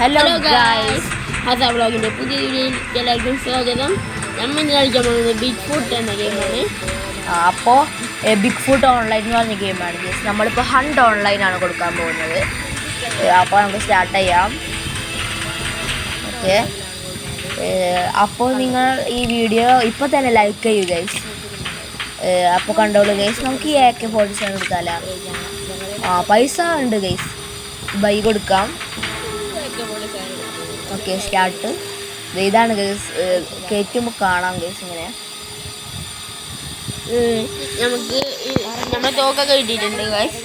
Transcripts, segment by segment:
Hello guys, ഹസ വ്ളോഗിൻ്റെ പുതിയ വീഡിയോയിലേക്ക് എല്ലാവർക്കും സ്വാഗതം. നമ്മൾ ഇന്ന് കളിക്കാൻ പോകുന്നത് ബിഗ് ഫുട്ട് എന്ന ഗെയിമാണ്. അപ്പോൾ ബിഗ് ഫുട്ട് ഓൺലൈൻ എന്ന് പറഞ്ഞ ഗെയിമാണ് ഗൈസ്. നമ്മളിപ്പോൾ ഹണ്ട് ഓൺലൈനാണ് കൊടുക്കാൻ പോകുന്നത്. അപ്പോൾ നമുക്ക് സ്റ്റാർട്ട് ചെയ്യാം. ഓക്കെ, അപ്പോൾ നിങ്ങൾ ഈ വീഡിയോ ഇപ്പോൾ തന്നെ ലൈക്ക് ചെയ്യൂ ഗൈസ്. അപ്പോൾ കണ്ടോളൂ ഗൈസ്, നമുക്ക് ഈ AK-47 എടുക്കാമല്ലോ. പൈസ ഉണ്ട് ഗൈസ്, ബൈ കൊടുക്കാം. Okay, start. ഇതാണ് ഗൈസ്, കയറ്റുമ്പോൾ കാണാം ഗൈസ്. ഇങ്ങനെ നമുക്ക് നമ്മുടെ തോക്കൊക്കെ കിട്ടിയിട്ടുണ്ട് ഗൈസ്.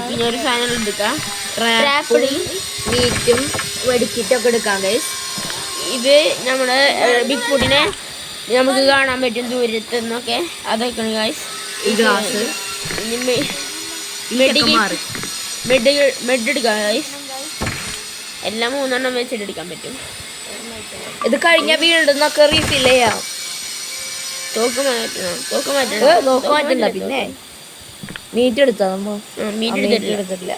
പിന്നെ ഒരു സാധനം എടുക്കാം, ട്രാപ്പും മീറ്റും വെടിക്കിട്ടൊക്കെ എടുക്കാം ഗൈസ്. ഇത് നമ്മുടെ ബിഗ് ഫുഡിനെ നമുക്ക് കാണാൻ പറ്റും ദൂരത്ത് നിന്നൊക്കെ. അതൊക്കെയാണ് ഗൈസ്. ഈ ഗ്ലാസ് മെഡ് എടുക്കാം ഗൈസ്. എല്ലാം 3 വെച്ചിട്ട് എടുക്കാൻ പറ്റും. ഇത് കഴിഞ്ഞ വീണ്ടുന്നൊക്കെ റീഫിൽ ചെയ്യാം. തോക്ക് മാറ്റണ്ട. പിന്നെ മീറ്റ് എടുത്താ മീറ്റ് എടുത്തിട്ടില്ല.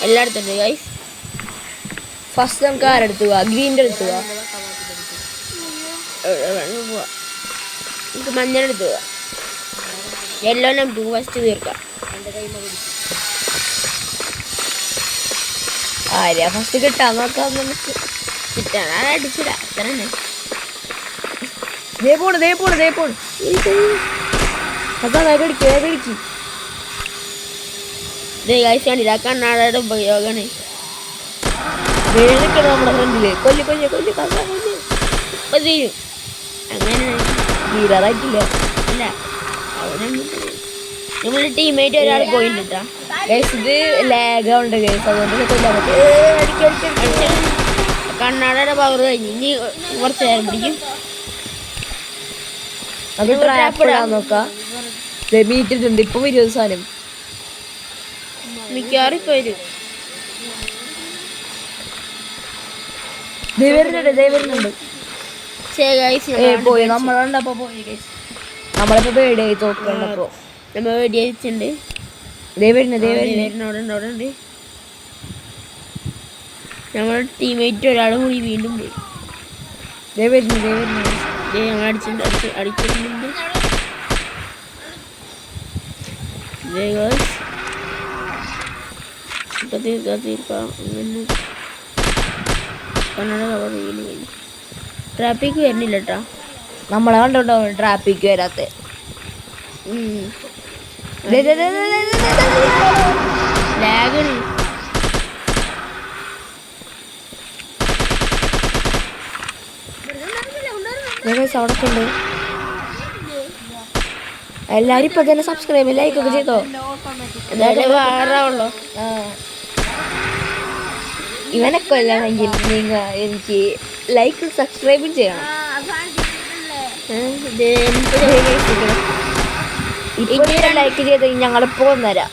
എല്ലാം എടുത്തിട്ടുണ്ട് ഗൈസ്. ഫസ്റ്റ് നമുക്ക് ആരെടുത്ത് പോവാ? ഗ്രീൻ്റെ എടുത്ത് പോവാ. നമുക്ക് മഞ്ഞളെടുത്ത് പോവാം. യെല്ലോ നമുക്ക് ഫസ്റ്റ് തീർക്കാം. ആര്യാ ഫസ്റ്റ് കിട്ടാൻ നോക്കാം. നമുക്ക് കിട്ടാൻ അടിച്ചിടാ. അത്ര തന്നെ. ദേ പോണ് പിടിക്കും. ഗൈസ് കണ്ടില്ല, കണ്ണാടയുടെ ഉപയോഗമാണ്. വേണിക്കണം നമ്മുടെ ഫ്രണ്ടില്. കൊല്ലി ഇപ്പൊ തീരും. അങ്ങനെ തീരാറായിട്ടില്ല. അല്ല, നമ്മളെ ടീമേറ്റ് ഒരാൾ പോയിന്റ് ഇട്ടാ ഗൈസ്. ഇത് ലാഗുണ്ട് ഗൈസ്, അതുകൊണ്ട് കൊല്ലാൻ പറ്റും. കണ്ണാടയുടെ പവർ കഴിഞ്ഞ് ഇനി കുറച്ച് നേരം പിടിക്കും. അത് ട്രാപ്പ് ഇടാൻ നോക്കാം. മീറ്റിട്ടുണ്ട് ഇപ്പൊ 20 സാധനം മിക്കവാറും ഇപ്പൊ വരും. വരുന്നുണ്ട്. പോയി നമ്മളുണ്ടപ്പോ പോയി ഗൈസ്. നമ്മളിപ്പോ പേടിയായി തോക്കണ്ടപ്പോ നമ്മൾ വെടി അയച്ചിട്ടുണ്ട്. അവിടെ നമ്മുടെ ടീമേറ്റ് ഒരാൾ കൂടി വീണ്ടും പോയി. ഞങ്ങൾ അടിച്ചിട്ടുണ്ട്. തീർക്കാം. കണ്ണട കവർ വീണ്ടും കഴിഞ്ഞു. ട്രാഫിക് വരുന്നില്ല കേട്ടോ. നമ്മളെ കണ്ടോണ്ടോ ട്രാഫിക് വരാത്ത. ലാഗാണ്. അവിടെ ഉണ്ട്. എല്ലാരും ഇപ്പൊ തന്നെ സബ്സ്ക്രൈബ് ലൈക്ക് ഒക്കെ ചെയ്തോ. എന്തായാലും വേറാവുള്ളൂ. ഇവനൊക്കെ അല്ലാണെങ്കിൽ നിങ്ങൾ എനിക്ക് ലൈക്കും സബ്സ്ക്രൈബും ചെയ്യണം. ഇപ്പൊ ലൈക്ക് ചെയ്ത് ഞങ്ങളിപ്പോ വന്നരാം.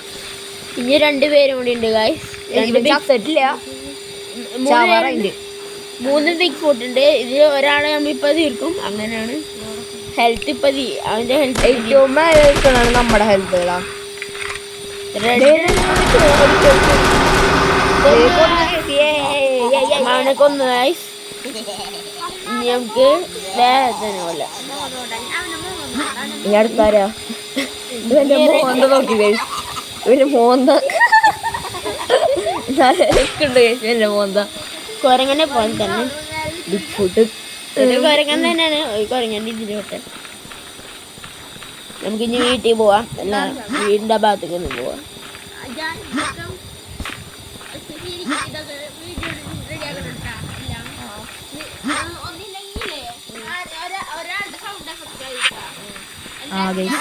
ഇനി 2 പേരും കൂടി ഉണ്ട് ഗൈസ്. 3 ബിഗ് ഫുഡ് ഉണ്ട്. ഇതിൽ ഒരാളെ നമ്മളിപ്പോ തീർക്കും. അങ്ങനെയാണ്. ഹെൽത്ത് ഇപ്പൊ അവന്റെ ഹെൽത്ത് ഏറ്റവും നമ്മുടെ ഹെൽത്തുകളാ. അവനെ കൊന്നു ഗൈസ്. ഇനി നമുക്ക് വേദന പോലെ ഈ അടുത്താരാ ഇവന്റെ മോന്ത നോക്കി ഗൈസ്. ഇവന്റെ മോന്ത ഉണ്ട് ഗൈസ്. എന്റെ മോന്ത കുരങ്ങനെ പോലെ തന്നെ. ബിഗ് ഫുഡ് കുരങ്ങൻ തന്നെയാണ്. കുരങ്ങൻ്റെ ഇതിലോട്ടെ നമുക്ക് ഇനി വീട്ടിൽ പോവാം. അല്ല, വീടിൻ്റെ ഭാഗത്തേക്ക് ഒന്ന് പോവാം.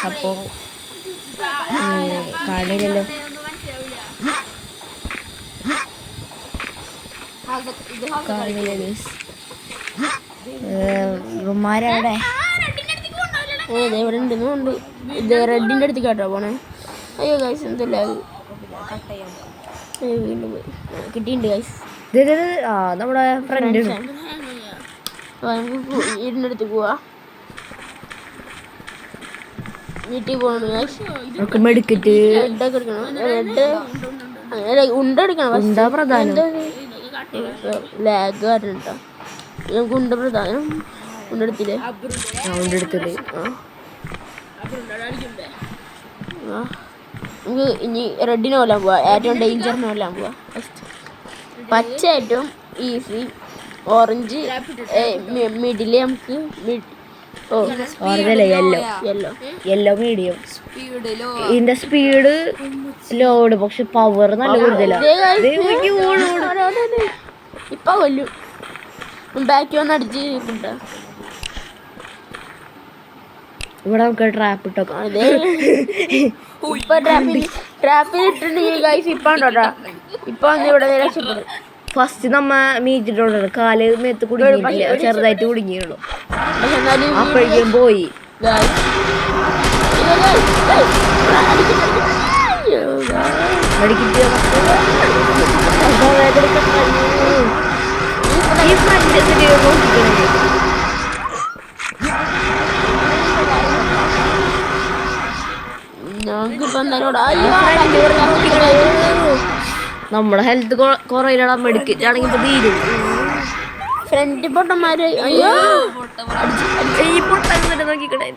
അപ്പോ കാണില്ലല്ലോ. റുമാരവിടെ ഇവിടെ ഉണ്ടെന്നുണ്ട്. ഇത് റെഡിൻ്റെ അടുത്ത് കേട്ടോ പോണേ. അയ്യോ ഗൈസ്, എന്തല്ല വീണ്ടും പോയി. കിട്ടിയിട്ടുണ്ട് ഗൈസ്. നമ്മുടെ ഫ്രണ്ട് വീടിൻ്റെ അടുത്ത് പോവാ. വീട്ടിൽ പോകണം ഗൈസ്. മെടുക്കിട്ട് റെഡൊക്കെ എടുക്കണം. റെഡ് ഉണ്ട എടുക്കണം. പ്രധാനം ലാഗ് കാരണട്ടോ. ഞാൻ കൊണ്ടുപ്രധാനം കൊണ്ടെടുത്തില്ലേ? കൊണ്ടെടുത്തില്ലേ? നമുക്ക് ഇനി റെഡിന് കൊല്ലാൻ പോവാ. ഏറ്റവും ഡേഞ്ചറിന് കൊല്ലാൻ പോവാ. പച്ച ഏറ്റവും ഈസി, ഓറഞ്ച് മിഡില് നമുക്ക് യെല്ലോ മീഡിയം. ഇതിന്റെ സ്പീഡ് ലോഡ്, പക്ഷെ പവർ നല്ല കൂടുതലാണ്. ഇപ്പൊ കൊല്ലും. ബാക്കി വന്ന് അടിച്ച് കിട്ടാ. ഇവിടെ നമുക്ക് ട്രാപ്പ് ഇട്ടോ. ഇപ്പൊ ട്രാപ്പിൽ ഇട്ടിട്ടുണ്ടെങ്കിൽ ഗൈസ് ഇപ്പൊ ഉണ്ടോട്ടാ. ഇപ്പൊ വന്ന് ഇവിടെ രക്ഷപ്പെടും. ഫസ്റ്റ് നമ്മ മീറ്റിട്ടുണ്ട്, കാല് മേത്ത് കുടുങ്ങിയിട്ടില്ല, ചെറുതായിട്ട് കുടുങ്ങിയുള്ളൂ. അപ്പോഴേക്കും പോയി. നമ്മുടെ ഹെൽത്ത് കുറയില്ലടാ, മെഡിക്കറ്റ് ആണെങ്കിൽ ഇപ്പൊ തീരും. ഫ്രണ്ട് പൊട്ടന്മാര് അയ്യോ ഈ പൊട്ടൻ നോക്കിക്കണേ,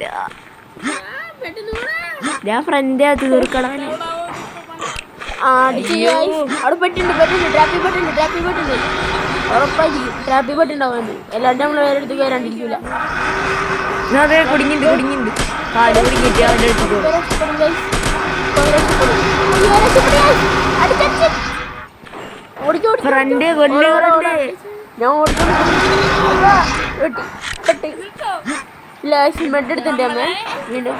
ഞാൻ ഫ്രണ്ട് തീർക്കണം. അവിടെ പെട്ടുണ്ട് ട്രാപ്പിൽ പെട്ടുണ്ട് ഉറപ്പായിരിക്കും. ട്രാപ്പിൽ പെട്ടുണ്ടാവും. എല്ലാവരും നമ്മൾ വേറെ അടുത്ത് കയറാണ്ടിരിക്കൂല. അതെ, കുടുങ്ങിണ്ട് കാട് കുടുങ്ങിട്ട് അവന്റെ അടുത്ത് ഫ്രണ്ട് ഞാൻ മെഡ് എടുത്തിട്ട് അമ്മ വീണ്ടും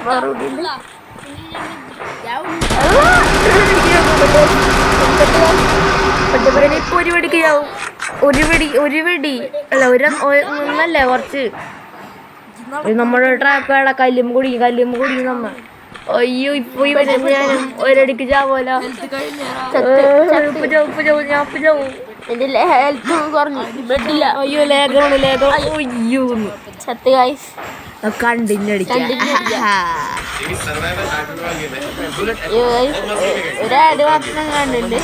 ഇപ്പൊ ഒരു വെടിക്ക് ചാവും. ഒരു വെടി അല്ല, ഒന്നല്ലേ കുറച്ച്. നമ്മുടെ ട്രാപ്പേടെ കല്ലും കുടുങ്ങി നമ്മ. അയ്യോ, ഇപ്പൊ ഞാനും ഒരടിക്ക് ചാവോല. അയ്യോ ലേഖമാണ്. അയ്യോ സത്യ ഗൈസ് ഒരാട് മാത്രം കണ്ടിട്ടുണ്ട്.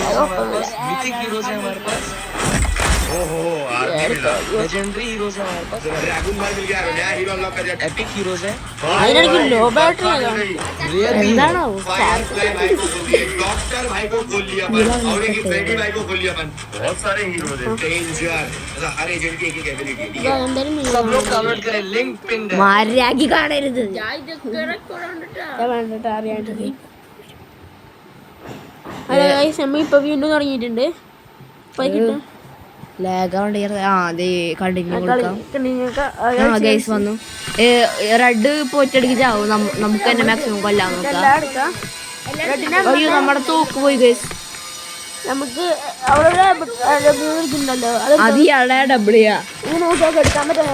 അതിനിടയ്ക്ക് ലോ ബാറ്ററി എന്താണോ മാരാക്കി കാണരുത്. ഇപ്പൊ വീണ്ടും തുടങ്ങിയിട്ടുണ്ട്. വന്നു റെഡ് പോറ്റടിക്ക് ചാവും. നമുക്ക് തന്നെ മാക്സിമം കൊല്ലാൻ നോക്കാം. അയ്യോ, നമ്മുടെ തോക്ക് പോയി ഗൈസ്. നമുക്ക് അവിടെ അത് ഇയാളുടെ ഡബിളിയാ. എടുക്കാൻ പറ്റാം.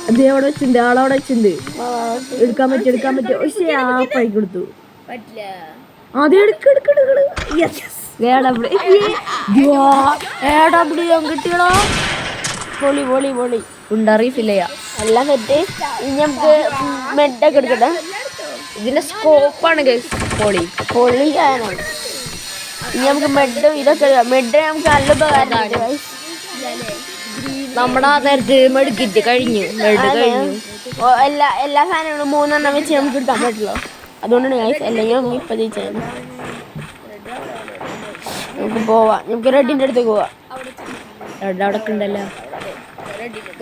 അത് അവിടെ വെച്ചിട്ടുണ്ട്, ആളവിടെ വെച്ചിട്ടുണ്ട്. എടുക്കാൻ പറ്റും. പക്ഷേ ആ പൈ കൊടുത്തു. അത് കിട്ടിയടോ. പൊളി ഉണ്ടറിയില്ല. എല്ലാം സെറ്റ്. ഇനി നമുക്ക് മെഡൊക്കെ എടുക്കട്ടെ. ഇതിന്റെ സ്കോപ്പാണ് പൊളി ആണ്. ഇനി നമുക്ക് മെഡ് ഇതൊക്കെ മെഡ് നമുക്ക് നല്ല ഉപകാരം. നമ്മുടെ നേരത്തെ മെഡിക്കറ്റ് കഴിഞ്ഞു. എല്ലാ സാധനങ്ങളും 3 എണ്ണം വെച്ച് നമുക്ക് എടുക്കാൻ പറ്റുള്ളൂ. അതുകൊണ്ടാണ് ഗൈസ്. അല്ലെങ്കിൽ നമുക്ക് ഇപ്പം ജയിച്ചാൽ നമുക്ക് പോവാം. നമുക്ക് റെഡിൻ്റെ അടുത്തേക്ക് പോവാം. അവിടെ ഉണ്ടല്ലോ.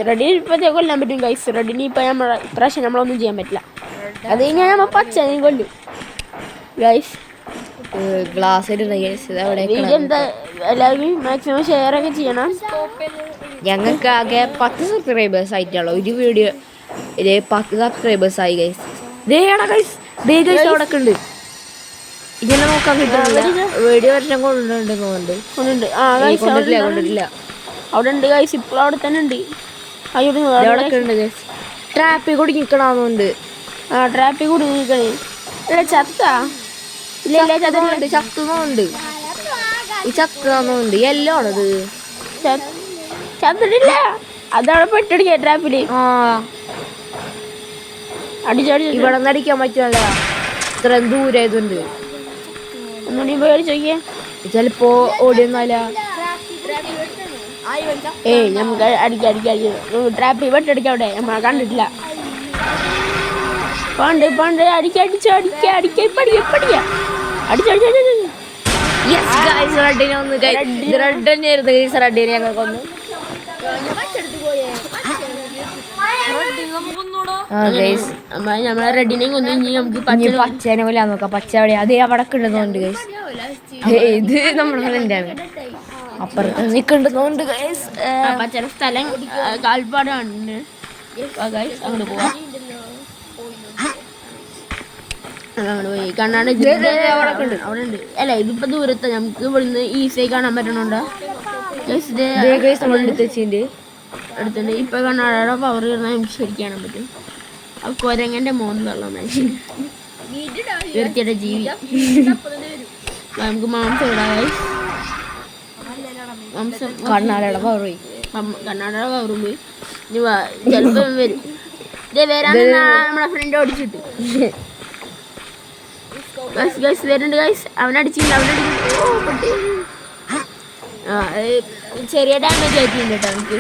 റെഡി ഇപ്പോഴത്തേക്ക് കൊല്ലാൻ പറ്റും ഗൈസ്. റെഡിന് ഇപ്പം ഇപ്രാവശ്യം നമ്മളൊന്നും ചെയ്യാൻ പറ്റില്ല. അത് കഴിഞ്ഞാൽ നമ്മൾ പച്ച കൊല്ലും ഗൈസ്. ഗ്ലാസ് എന്താ എല്ലാവരും മാക്സിമം ഷെയർ ഒക്കെ ചെയ്യണം. ഞങ്ങൾക്ക് ആകെ 10 സബ്സ്ക്രൈബേഴ്സ് ആയിട്ടുള്ളൂ. ഒരു വീഡിയോ 10 സബ്സ്ക്രൈബേഴ്സ് ആയി ഗൈസ്. അവിടെ ഉണ്ട്. ഇങ്ങനെ നോക്കാൻ കിട്ടുന്നില്ല. വീഡിയോ വർഷം കൊണ്ടിട്ടുണ്ട്. കൊണ്ടിട്ടില്ല. അവിടെ ഉണ്ട് ഗൈസ്. ഇപ്പോൾ അവിടെ തന്നെ ഉണ്ട്. ട്രാപ്പിൽ കൂടി നിൽക്കണമെന്നുണ്ട്. ട്രാപ്പിൽ കൂടി നിൽക്കണേ. അല്ല ചത്താ ചത്തുന്നുണ്ട്. ഈ ചത്തുന്നുണ്ട്. എല്ലോ ആണത്. ചത്തിട്ടില്ല. അതവിടെ പെട്ടടിക്ക ട്രാപ്പില്. അടിച്ചടിച്ചു. ഇവിടെ നിന്ന് അടിക്കാൻ പറ്റുമല്ല, ഇത്രയും ദൂരം ഇതുണ്ട്. ഒന്നുകൂടി പോയി ചോദിക്കേ. ചിലപ്പോ ഓടിയൊന്നല്ല. ഏയ് നമുക്ക് അടിക്കാം ട്രാപ്പ് വെട്ടടിക്കാം അവിടെ നമ്മൾ കണ്ടിട്ടില്ല. പണ്ട് അടിച്ചടിക്കാം റെഡിനെ ഒന്ന് റെഡ് തന്നെയായിരുന്നു ഗൈസ്. റെഡിനെ ഞങ്ങൾക്ക് ഒന്ന് നമ്മളെ റെഡിനെയും കൊന്നു. ഇനി നമുക്ക് പച്ചേനെ പോലെ നോക്കാം. പച്ച എവിടെ അതേ അവിടെ കിട്ടുന്നുണ്ട് ഗൈസ്. ഇത് നമ്മുടെ ഫ്രണ്ടാണ് അപ്പുറത്ത് നിൽക്കുന്നുണ്ട് ഗൈസ്. പച്ചയുടെ സ്ഥലം കാൽപ്പാടാണ്. അങ്ങോട്ട് പോവാം. അങ്ങോട്ട് പോയി കണ്ണാട് അവിടെ ഉണ്ട്. അല്ല ഇതിപ്പോ ദൂരത്ത് നമുക്ക് ഇവിടുന്ന് ഈസിയായി കാണാൻ പറ്റണുണ്ടോ അടുത്തുണ്ട്. ഇപ്പൊ കണ്ണാടയുടെ പവർ ഇരുന്നാൽ നമുക്ക് ശരിക്കും കാണാൻ പറ്റും. ആ കൊരങ്ങന്റെ മോന്നുള്ള മനുഷ്യൻ വൃത്തിയുടെ ജീവി. നമുക്ക് മാംസം ഇടാം. മാംസം കണ്ണാടയുടെ പവർ പോയി. കണ്ണാടയുടെ പവർ പോയി. ചിലപ്പം വരും. ഇതേ വരാൻ നമ്മളെ ഫ്രണ്ട് ഓടിച്ചിട്ട് വരുന്നുണ്ട് ഗൈസ്. അവനടിച്ചില്ല. ചെറിയ ഡാമേജ് ആയിട്ടുണ്ട് കേട്ടോ നമുക്ക്.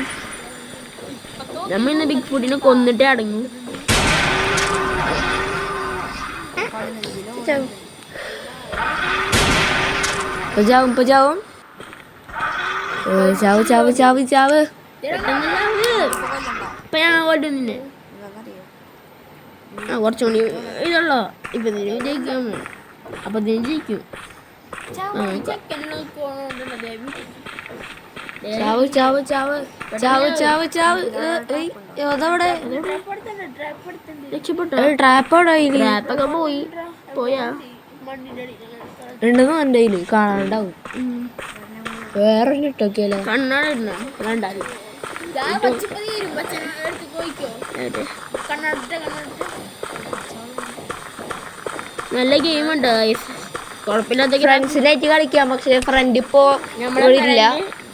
നമ്മൾ ഇന്ന് ബിഗ് ഫുഡിനെ കൊന്നിട്ടേ അടങ്ങും. ഇപ്പൊ ഞാൻ കൊല്ലുന്നില്ലേ? കുറച്ചുകൂടി ഇതുള്ളോ. ഇപ്പൊ ജയിക്കാൻ അപ്പൊ ജയിക്കും. ട്രാപ്പൊക്കെ പോയാ ഉണ്ടെന്ന് എൻ്റെ കയ്യില് കാണാണ്ടാവും. വേറെ ഇട്ടോക്കിയല്ലോ. കണ്ണാട രണ്ടാലും നല്ല ഗെയിമുണ്ട്. കുഴപ്പമില്ലാത്ത ഫ്രണ്ട്സിനായിട്ട് കളിക്കാം. പക്ഷെ ഫ്രണ്ട് ഇപ്പോ നമ്മളില്ല.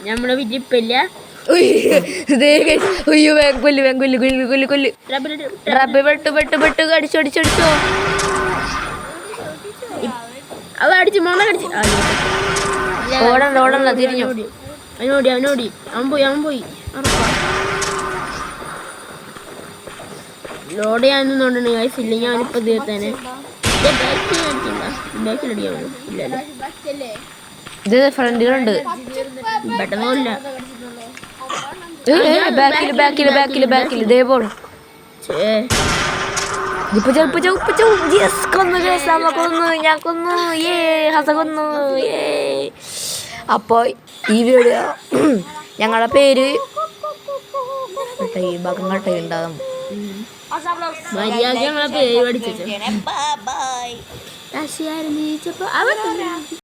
നമ്മളെ വിജിപ്പില്ല. അടിച്ചോ അവ അടിച്ചു മോളെ കടിച്ചു. ഓടണ്ട തിരിഞ്ഞു. അവനോടി അവൻ പോയി ലോഡ് ചെയ്യാന്നുണ്ടെങ്കിൽ ഗൈസ്. ഇല്ലെങ്കിൽ അവനിപ്പോ തീർത്തേനെ. ബാക്കിലടിയാവോ? ഇല്ലല്ലോ. ഇത് ഫ്രണ്ടിലുണ്ട്. പെട്ടെന്നില്ല. ബാക്കില് ഇതേ പോണു. അപ്പൊ ഈ വീഡിയോ ഞങ്ങളുടെ പേര് ഈ ഭാഗം കട്ടുണ്ടാകും. മര്യാദ ഞങ്ങളെ പേര് പഠിച്ചു.